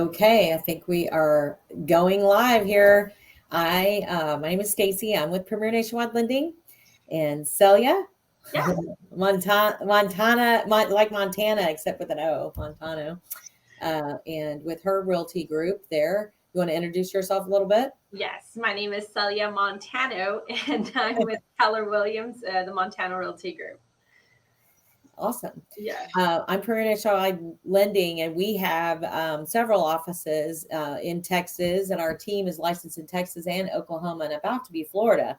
Okay, I think we are going live here. My name is Stacy. I'm with Premier Nationwide Lending, and Celia, Yeah. like Montana, except with an O, Montano. And with her realty group there, you want to introduce yourself a little bit? Yes. My name is Celia Montano, and I'm with Keller Williams, the Montana Realty Group. Awesome. Yeah. I'm Premier Nationwide Lending, and we have several offices in Texas, and our team is licensed in Texas and Oklahoma and about to be Florida.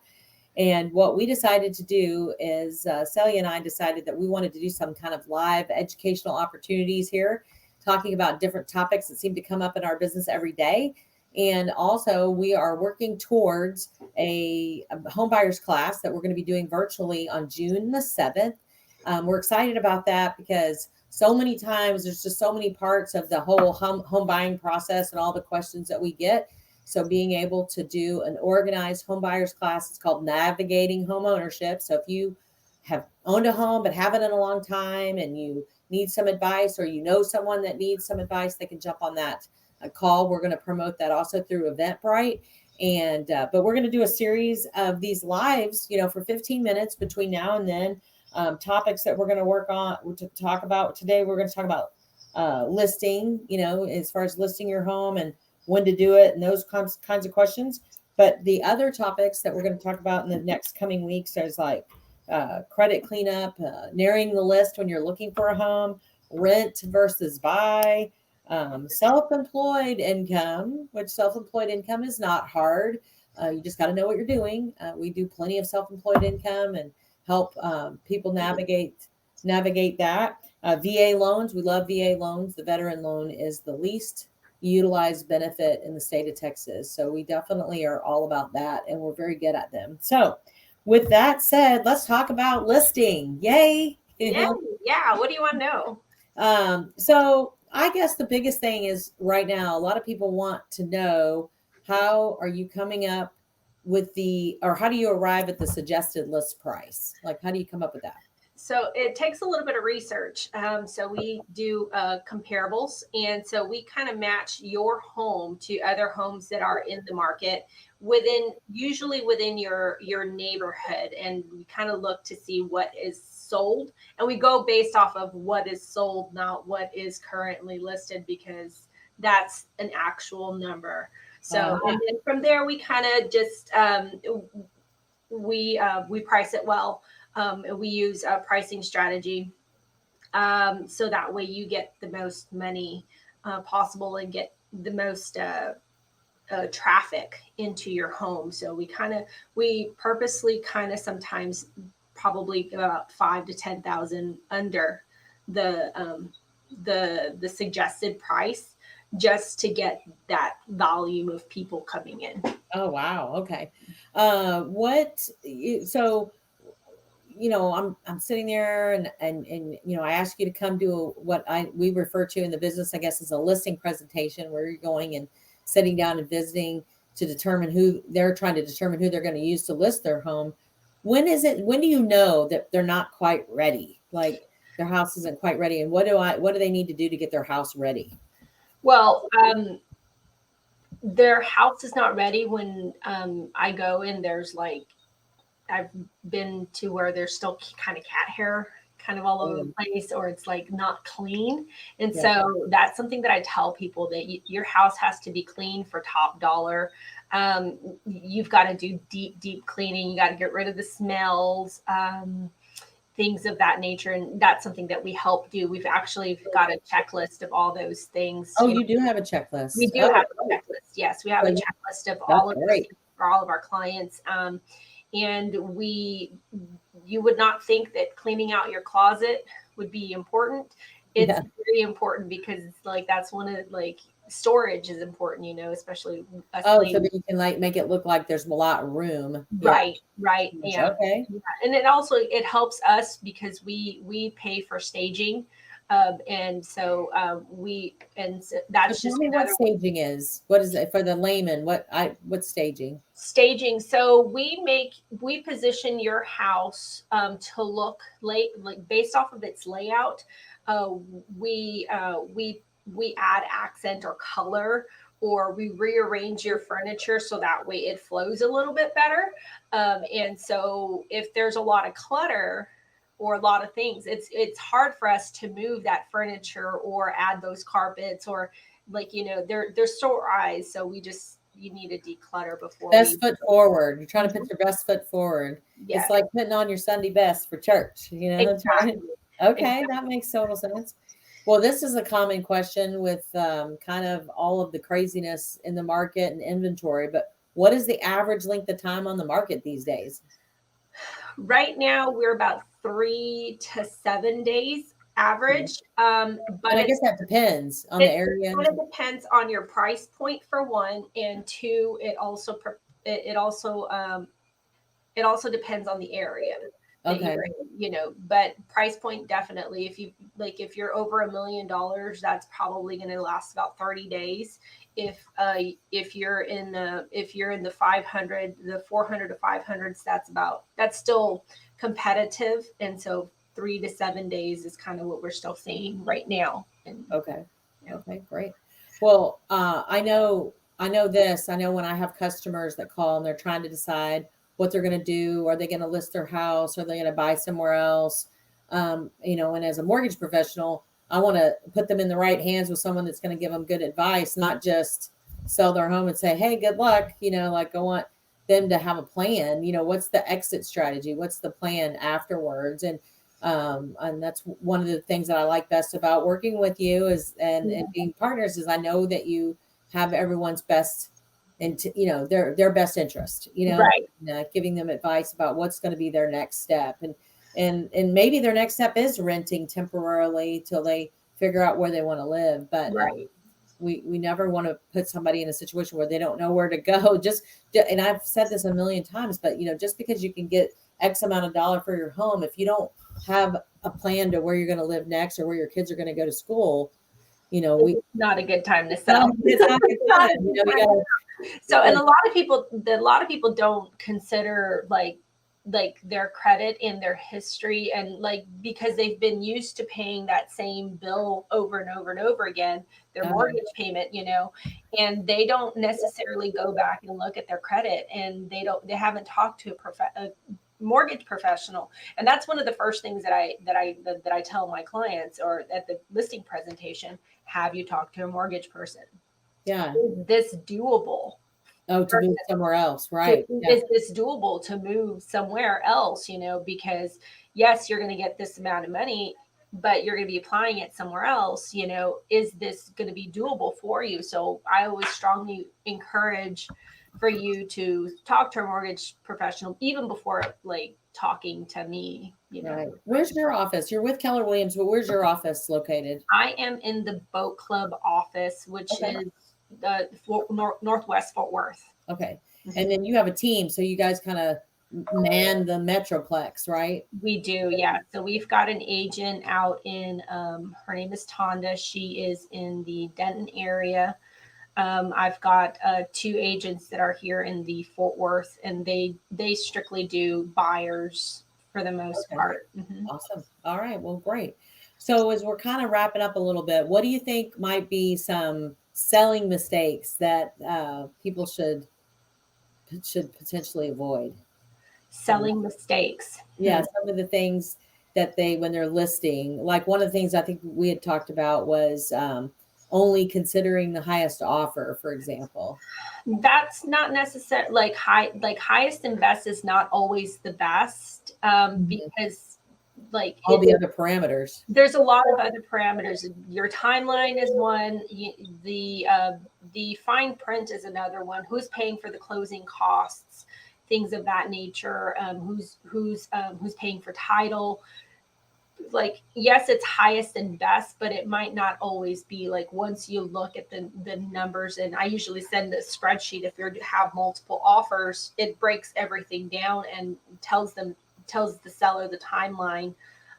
And what we decided to do is Celia and I decided that we wanted to do some kind of live educational opportunities here, talking about different topics that seem to come up in our business every day. And also, we are working towards a home buyers class that we're going to be doing virtually on June the 7th. We're excited about that because so many times there's just so many parts of the whole home buying process and all the questions that we get. So being able to do an organized home buyers class, it's called Navigating Home Ownership. So if you have owned a home but haven't in a long time and you need some advice, or you know someone that needs some advice, they can jump on that call. We're going to promote that also through Eventbrite. And but we're going to do a series of these lives, for 15 minutes between now and then. Topics that we're going to work on to talk about today. We're going to talk about listing, as far as listing your home and when to do it and those kinds of questions. But the other topics that we're going to talk about in the next coming weeks is like credit cleanup, narrowing the list when you're looking for a home, rent versus buy, self-employed income, which self-employed income is not hard. You just got to know what you're doing. We do plenty of self-employed income and help people navigate that. VA loans, we love VA loans. The veteran loan is the least utilized benefit in the state of Texas. So we definitely are all about that, and we're very good at them. So with that said, let's talk about listing. Yay. Yeah. Yeah. What do you want to know? So I guess the biggest thing is right now, a lot of people want to know, how are you coming up with or how do you arrive at the suggested list price? Like, how do you come up with that? So it takes a little bit of research. So we do comparables, and so we kind of match your home to other homes that are in the market usually within your neighborhood, and we kind of look to see what is sold, and we go based off of what is sold, not what is currently listed, because that's an actual number. So and then from there we kind of just we price it well. We use a pricing strategy, so that way you get the most money possible and get the most traffic into your home. So we purposely kind of sometimes probably about 5 to 10,000 under the suggested price, just to get that volume of people coming in. Oh, wow. Okay. So I'm sitting there and I ask you to come do what we refer to in the business, I guess, as a listing presentation, where you're going and sitting down and visiting to determine who they're going to use to list their home. When do you know that they're not quite ready? Like, their house isn't quite ready. And what do they need to do to get their house ready? Well, their house is not ready when I go in. There's like, I've been to where there's still kind of cat hair kind of all over the place, or it's like not clean. And so that's something that I tell people, that your house has to be clean for top dollar. You've got to do deep cleaning. You got to get rid of the smells, things of that nature. And that's something that we help do. We've actually got a checklist of all those things. Oh, you do have a checklist. We do have a checklist. Yes, we have a checklist of all of this for all of our clients. And you would not think that cleaning out your closet would be important. It's very important, because like that's one of storage is important, especially so that you can make it look like there's a lot of room. Right. Yeah. Okay. Yeah. And it helps us because we pay for staging. And so that's just what staging is. What is it for the layman? What's staging? Staging. So we position your house to look like based off of its layout. We we add accent or color, or we rearrange your furniture so that way it flows a little bit better. And so if there's a lot of clutter or a lot of things, it's hard for us to move that furniture or add those carpets, or like, they're sore eyes. So you need to declutter before Best foot forward. You're trying to put your best foot forward. Yeah, It's like putting on your Sunday best for church, exactly. Okay, Exactly. that makes total sense. Well, this is a common question with kind of all of the craziness in the market and inventory, but what is the average length of time on the market these days? Right now, we're about 3 to 7 days average. But And I guess that depends on the it area. kind of depends on your price point for one, and two, it also depends on the area that Okay. you're in, but price point definitely. If you're over $1 million, that's probably going to last about 30 days. If you're in the 500, the 400 to 500s, that's still competitive. And so 3 to 7 days is kind of what we're still seeing right now. And Okay. yeah. Okay, great. Well, I know this. I know when I have customers that call and they're trying to decide what they're going to do. Are they going to list their house? Are they going to buy somewhere else? And as a mortgage professional, I want to put them in the right hands with someone that's going to give them good advice, not just sell their home and say, "Hey, good luck." Like I want them to have a plan. What's the exit strategy? What's the plan afterwards? And that's one of the things that I like best about working with you is and being partners is I know that you have everyone's best and their best interest, Right. giving them advice about what's going to be their next step. And maybe their next step is renting temporarily till they figure out where they want to live. But Right. we never want to put somebody in a situation where they don't know where to go. And I've said this a million times, but just because you can get X amount of dollar for your home, if you don't have a plan to where you're going to live next or where your kids are going to go to school, It's not a good time to it's not sell. a good time. So, and a lot of people don't consider like their credit and their history, and like because they've been used to paying that same bill over and over and over again, their mortgage payment, and they don't necessarily go back and look at their credit, and they haven't talked to a mortgage professional. And that's one of the first things that I tell my clients, or at the listing presentation: have you talked to a mortgage person? Yeah. Is this doable? Oh, to move somewhere else, right? Yeah. Is this doable to move somewhere else? Because yes, you're going to get this amount of money, but you're going to be applying it somewhere else. Is this going to be doable for you? So I always strongly encourage for you to talk to a mortgage professional even before like talking to me. Right. Where's your office? You're with Keller Williams, but where's your office located? I am in the Boat Club office, which is the Northwest Fort Worth. Okay. And then you have a team, so you guys kind of man the Metroplex, right? We do, yeah. So we've got an agent out in, her name is Tonda. She is in the Denton area. I've got 2 agents that are here in the Fort Worth, and they strictly do buyers for the most part. Mm-hmm. Awesome. All right. Well, great. So as we're kind of wrapping up a little bit, what do you think might be some selling mistakes that people should potentially avoid? Selling mistakes. Yeah, some of the things that when they're listing, like one of the things I think we had talked about was only considering the highest offer, for example. That's not necessarily like highest and best is not always the best, because like all the other parameters. There's a lot of other parameters. Your timeline is one. The fine print is another one. Who's paying for the closing costs, things of that nature. Who's paying for title? Like, yes, it's highest and best, but it might not always be. Like, once you look at the numbers, and I usually send a spreadsheet. If you have multiple offers, it breaks everything down and tells the seller the timeline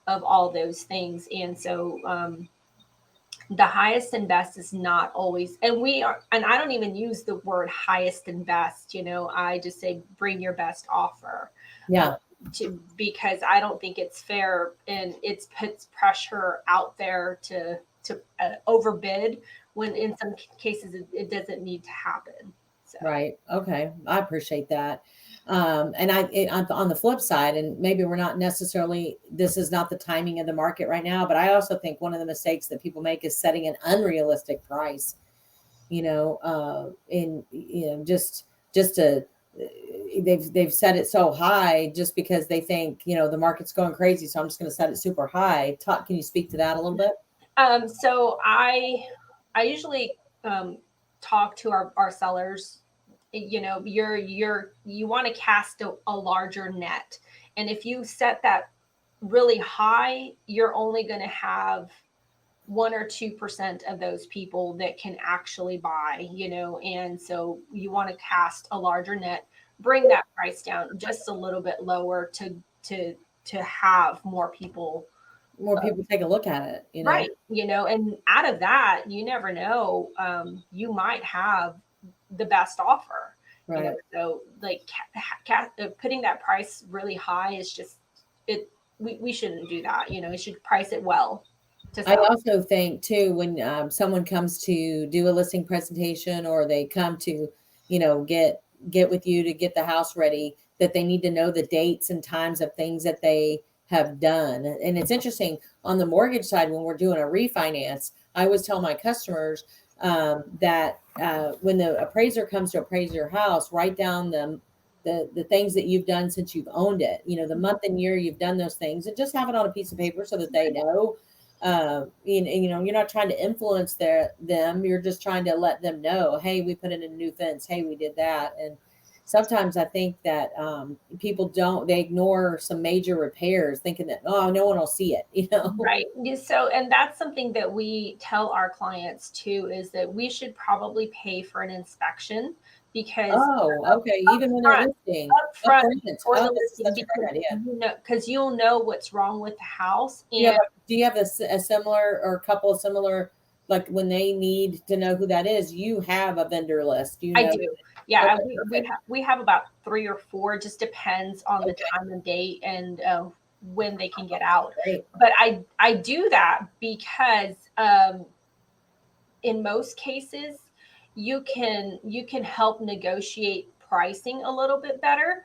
of all those things. And so the highest and best is not always, and I don't even use the word highest and best. I just say bring your best offer. Yeah. Because I don't think it's fair, and it puts pressure out there to overbid when in some cases it doesn't need to happen. So. Right. Okay. I appreciate that. And on the flip side, and maybe we're not necessarily, this is not the timing of the market right now, but I also think one of the mistakes that people make is setting an unrealistic price, just to, they've set it so high just because they think, the market's going crazy. So I'm just going to set it super high. Can you speak to that a little bit? So I usually talk to our sellers. You want to cast a larger net, and if you set that really high, you're only going to have 1 or 2% of those people that can actually buy. And so you want to cast a larger net, bring that price down just a little bit lower to have more people take a look at it, right. And out of that, you never know, you might have the best offer. Right. So like putting that price really high is just we shouldn't do that. You should price it well to I sell. also think too, when someone comes to do a listing presentation, or they come to, get with you to get the house ready, that they need to know the dates and times of things that they have done. And it's interesting on the mortgage side, when we're doing a refinance, I always tell my customers that when the appraiser comes to appraise your house, write down the things that you've done since you've owned it, the month and year you've done those things, and just have it on a piece of paper so that they know. You're not trying to influence them. You're just trying to let them know, hey, we put in a new fence. Hey, we did that. And sometimes I think that people they ignore some major repairs, thinking that, oh, no one will see it, Right. So, and that's something that we tell our clients too, is that we should probably pay for an inspection, because okay, even when they're listing up front for the this is listing, such a great idea. because you'll know what's wrong with the house. And do you have a similar, or a couple of similar, like when they need to know who that is, you have a vendor list? I do. Yeah, okay, we have about 3 or 4. Just depends on the time and date and when they can get out. Great. But I do that because in most cases you can help negotiate pricing a little bit better,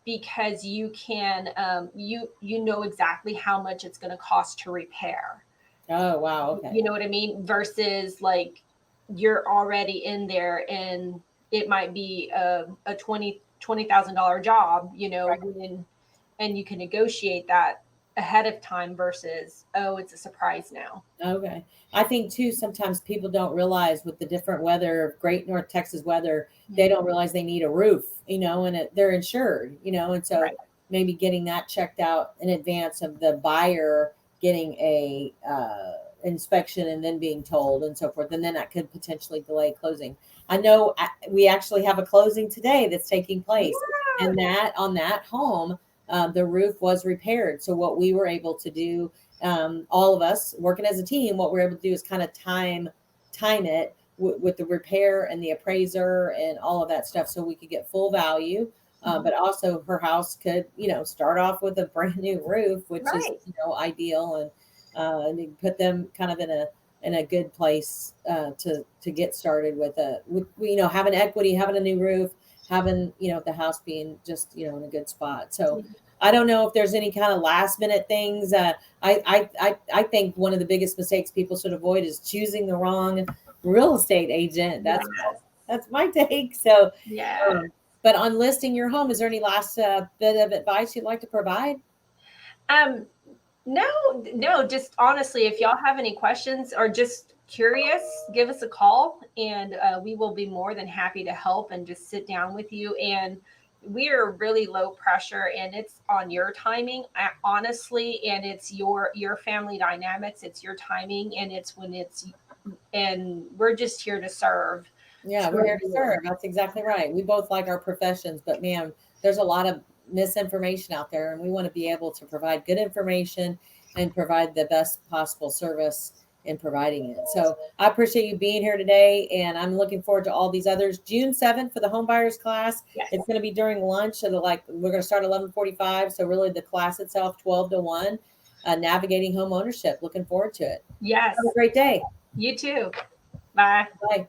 because you can you know exactly how much it's going to cost to repair. Oh wow, okay. You know what I mean? Versus like you're already in there and it might be a $20,000 job, right. And you can negotiate that ahead of time versus, oh, it's a surprise now. Okay. I think too, sometimes people don't realize with the different weather, great North Texas weather, they don't realize they need a roof, and they're insured, and so right. Maybe getting that checked out in advance of the buyer getting a inspection and then being told and so forth. And then that could potentially delay closing. I know we actually have a closing today that's taking place. Yeah. And that on that home, the roof was repaired. So what we were able to do, all of us working as a team, what we're able to do is kind of time it with the repair and the appraiser and all of that stuff, so we could get full value. But also her house could, start off with a brand new roof, which right. is, ideal, and put them kind of in a good place to get started with having equity, having a new roof, having, the house being just, in a good spot. So I don't know if there's any kind of last minute things. I think one of the biggest mistakes people should avoid is choosing the wrong real estate agent. That's my take. So yeah. But on listing your home, is there any last bit of advice you'd like to provide? No, just honestly, if y'all have any questions or just curious, give us a call, and we will be more than happy to help and just sit down with you. And we are really low pressure, and it's on your timing, honestly, and it's your family dynamics, it's your timing, and we're just here to serve. Yeah, we're here to serve. That's exactly right. We both like our professions, but man, there's a lot of misinformation out there, and we want to be able to provide good information and provide the best possible service in providing it. So I appreciate you being here today, and I'm looking forward to all these others. June 7th for the home buyers class. Yes. It's going to be during lunch. So we're going to start 11:45. So really the class itself 12 to 1. navigating home ownership. Looking forward to it. Yes. Have a great day. You too. Bye. Bye.